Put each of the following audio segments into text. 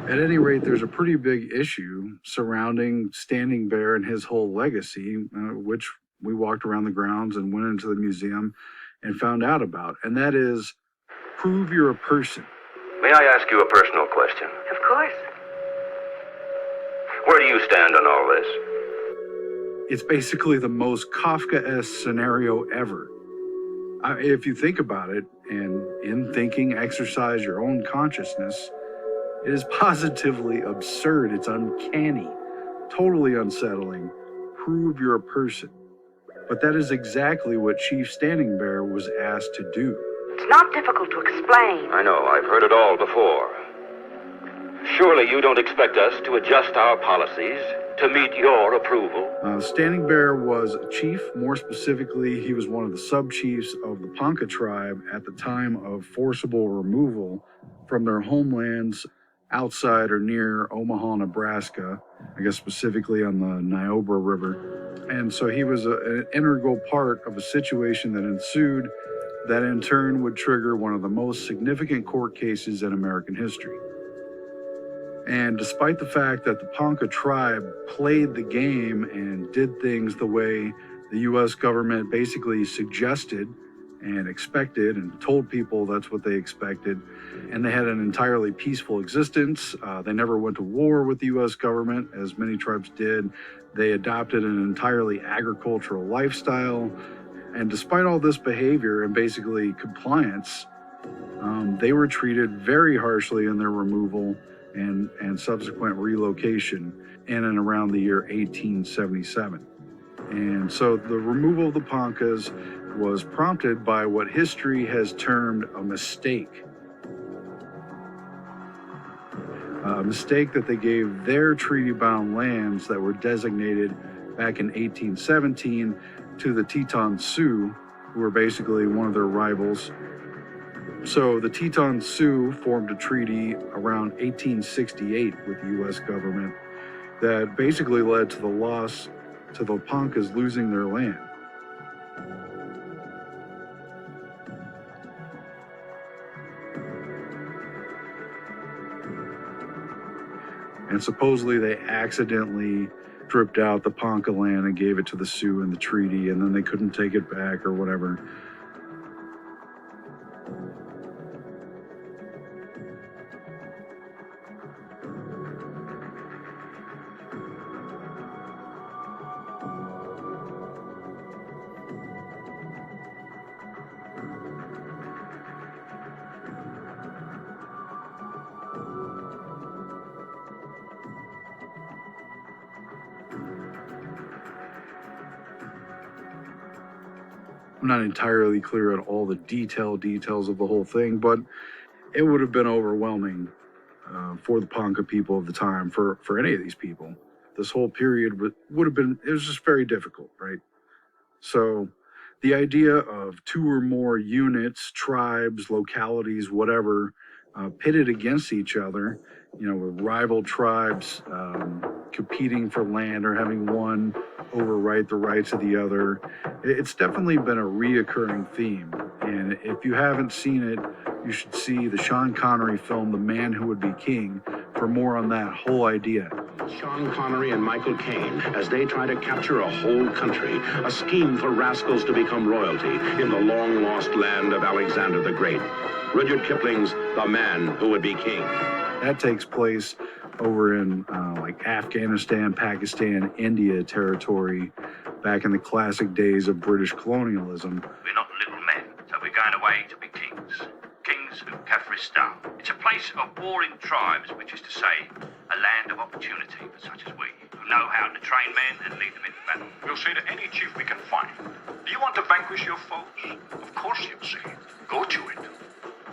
At any rate, there's a pretty big issue surrounding Standing Bear and his whole legacy, which we walked around the grounds and went into the museum and found out about. And that is, prove you're a person. May I ask you a personal question? Of course. Where do you stand on all this? It's basically the most Kafka-esque scenario ever. If you think about it, and in thinking, exercise your own consciousness, it is positively absurd. It's uncanny, totally unsettling. Prove you're a person. But that is exactly what Chief Standing Bear was asked to do. It's not difficult to explain. I know, I've heard it all before. Surely you don't expect us to adjust our policies to meet your approval? Standing Bear was a chief. More specifically, he was one of the sub-chiefs of the Ponca tribe at the time of forcible removal from their homelands outside or near Omaha, Nebraska, I guess specifically on the Niobrara River. And so he was an integral part of a situation that ensued that in turn would trigger one of the most significant court cases in American history. And despite the fact that the Ponca tribe played the game and did things the way the U.S. government basically suggested and expected and told people that's what they expected, and they had an entirely peaceful existence. They never went to war with the U.S. government, as many tribes did. They adopted an entirely agricultural lifestyle. And despite all this behavior and basically compliance, they were treated very harshly in their removal and subsequent relocation in and around the year 1877. And so the removal of the Poncas was prompted by what history has termed a mistake. A mistake that they gave their treaty-bound lands that were designated back in 1817 to the Teton Sioux, who were basically one of their rivals. So the Teton Sioux formed a treaty around 1868 with the U.S. government that basically led to the loss to the Poncas losing their land. And supposedly they accidentally dripped out the Ponca land and gave it to the Sioux in the treaty, and then they couldn't take it back or whatever. I'm not entirely clear on all the details of the whole thing, but it would have been overwhelming for the Ponca people of the time, for any of these people. This whole period would have been, it was just very difficult, right? So the idea of two or more units, tribes, localities, whatever, pitted against each other, with rival tribes competing for land or having one overwrite the rights of the other. It's definitely been a reoccurring theme. And if you haven't seen it, you should see the Sean Connery film, The Man Who Would Be King, for more on that whole idea. Sean Connery and Michael Caine, as they try to capture a whole country, a scheme for rascals to become royalty in the long-lost land of Alexander the Great. Rudyard Kipling's The Man Who Would Be King. That takes place over in like Afghanistan, Pakistan, India territory, back in the classic days of British colonialism. We're not little men, so we're going away to be kings. Kings of Kafiristan. It's a place of warring tribes, which is to say, a land of opportunity for such as we, who know how to train men and lead them into battle. We'll say to any chief we can find, do you want to vanquish your foes? Of course you'll say, go to it.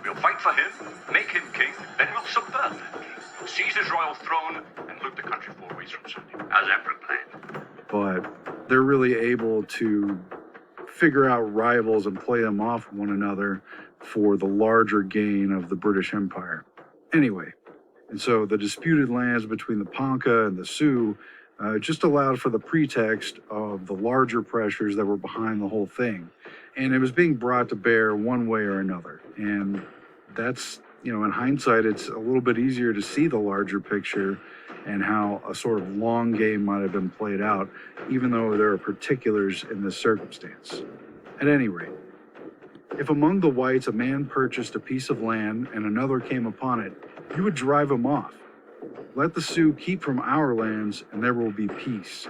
We'll fight for him, make him king, then we'll subvert that king, seize his royal throne, and loot the country 4 ways from Sunday. How's that for a plan? But they're really able to figure out rivals and play them off one another for the larger gain of the British Empire. Anyway, and so the disputed lands between the Ponca and the Sioux just allowed for the pretext of the larger pressures that were behind the whole thing. And it was being brought to bear one way or another. And that's, In hindsight, it's a little bit easier to see the larger picture and how a sort of long game might have been played out, even though there are particulars in this circumstance. At any rate, if among the whites a man purchased a piece of land and another came upon it, you would drive him off. Let the Sioux keep from our lands, and there will be peace.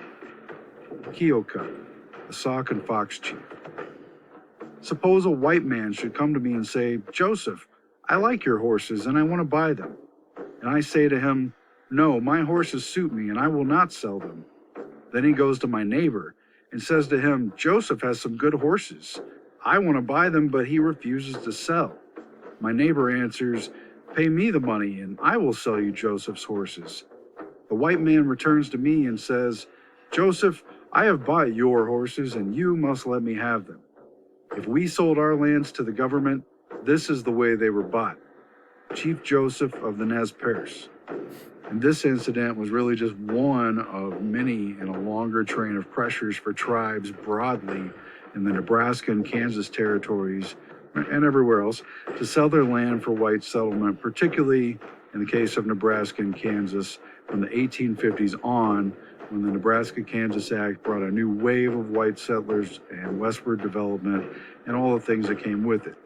Keokuk, the Sauk and Fox chief. Suppose a white man should come to me and say, Joseph, I like your horses and I want to buy them. And I say to him, no, my horses suit me and I will not sell them. Then he goes to my neighbor and says to him, Joseph has some good horses. I want to buy them, but he refuses to sell. My neighbor answers, pay me the money and I will sell you Joseph's horses. The white man returns to me and says, Joseph, I have bought your horses and you must let me have them. If we sold our lands to the government, this is the way they were bought. Chief Joseph of the Nez Perce. And this incident was really just one of many in a longer train of pressures for tribes broadly in the Nebraska and Kansas territories and everywhere else to sell their land for white settlement, particularly in the case of Nebraska and Kansas from the 1850s on, when the Nebraska-Kansas Act brought a new wave of white settlers and westward development and all the things that came with it.